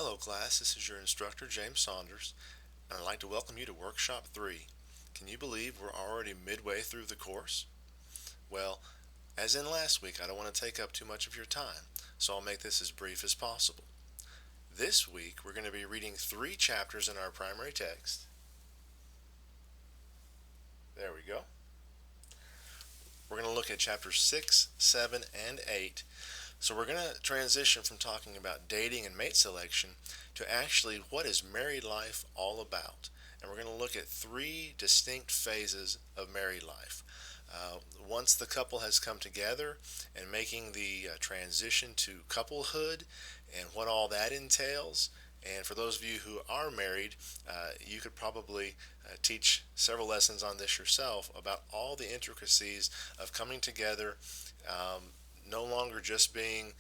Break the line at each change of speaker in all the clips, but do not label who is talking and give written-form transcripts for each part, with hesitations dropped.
Hello class, this is your instructor James Saunders, and I'd like to welcome you to Workshop 3. Can you believe we're already midway through the course? Well, as in last week, I don't want to take up too much of your time, so I'll make this as brief as possible. This week, we're going to be reading 3 chapters in our primary text. There we go. We're going to look at chapters 6, 7, and 8. So we're going to transition from talking about dating and mate selection to actually what is married life all about. And we're going to look at 3 distinct phases of married life. Once the couple has come together and making the transition to couplehood and what all that entails. And for those of you who are married, you could probably teach several lessons on this yourself about all the intricacies of coming together, no longer just being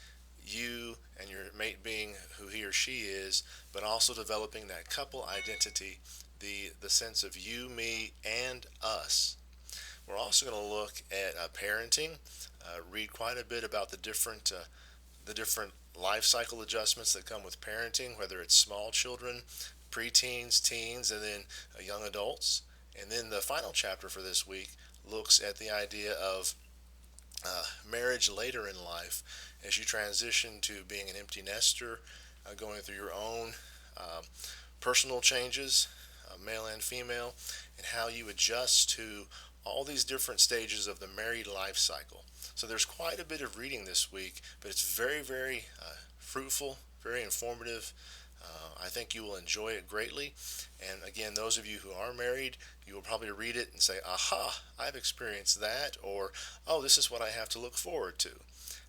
you and your mate being who he or she is, but also developing that couple identity, the sense of you, me, and us. We're also going to look at parenting, read quite a bit about the different life cycle adjustments that come with parenting, whether it's small children, preteens, teens, and then young adults. And then the final chapter for this week looks at the idea of marriage later in life as you transition to being an empty nester, going through your own uh, personal changes, male and female, and how you adjust to all these different stages of the married life cycle. So there's quite a bit of reading this week, but it's very, very fruitful, very informative. I think you will enjoy it greatly. And again, those of you who are married, you will probably read it and say, aha, I've experienced that, or oh, this is what I have to look forward to.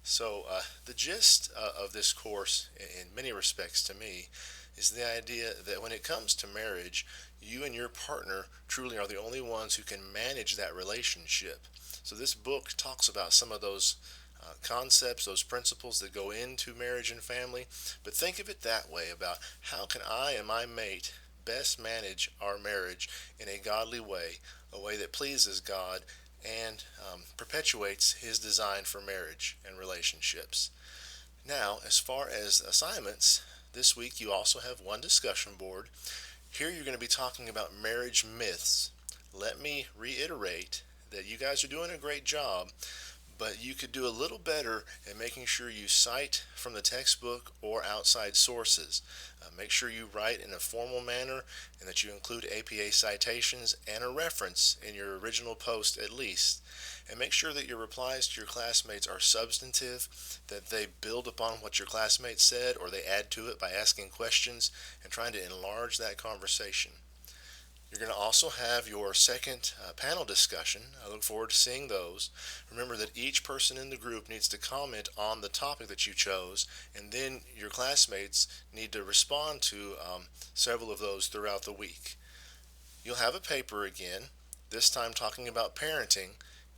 So the gist of this course, in many respects to me, is the idea that when it comes to marriage, you and your partner truly are the only ones who can manage that relationship. So this book talks about some of those concepts, those principles that go into marriage and family. But think of it that way about how can I and my mate best manage our marriage in a godly way, a way that pleases God and perpetuates His design for marriage and relationships. Now, as far as assignments, this week you also have one discussion board. Here you're going to be talking about marriage myths. Let me reiterate that you guys are doing a great job, but you could do a little better in making sure you cite from the textbook or outside sources. Make sure you write in a formal manner and that you include APA citations and a reference in your original post at least. And make sure that your replies to your classmates are substantive, that they build upon what your classmates said or they add to it by asking questions and trying to enlarge that conversation. You're going to also have your second panel discussion. I look forward to seeing those. Remember that each person in the group needs to comment on the topic that you chose, and then your classmates need to respond to several of those throughout the week. You'll have a paper again, this time talking about parenting.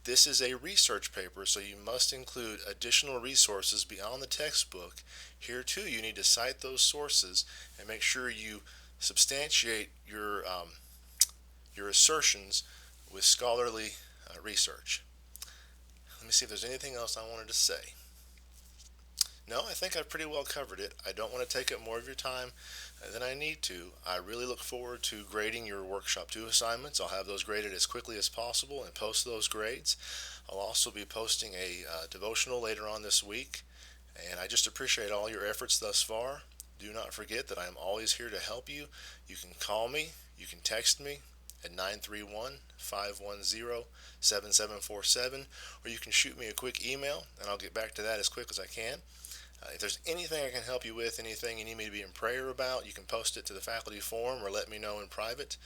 This is a research paper, so you must include additional resources beyond the textbook. Here too, you need to cite those sources and make sure you substantiate your assertions with scholarly research. Let me see if there's anything else I wanted to say. No, I think I've pretty well covered it. I don't want to take up more of your time than I need to. I really look forward to grading your Workshop 2 assignments. I'll have those graded as quickly as possible and post those grades. I'll also be posting a devotional later on this week, and I just appreciate all your efforts thus far. Do not forget that I am always here to help you. You can call me, you can text me at 931-510-7747, or you can shoot me a quick email, and I'll get back to that as quick as I can. If there's anything I can help you with, anything you need me to be in prayer about, you can post it to the faculty forum or let me know in private.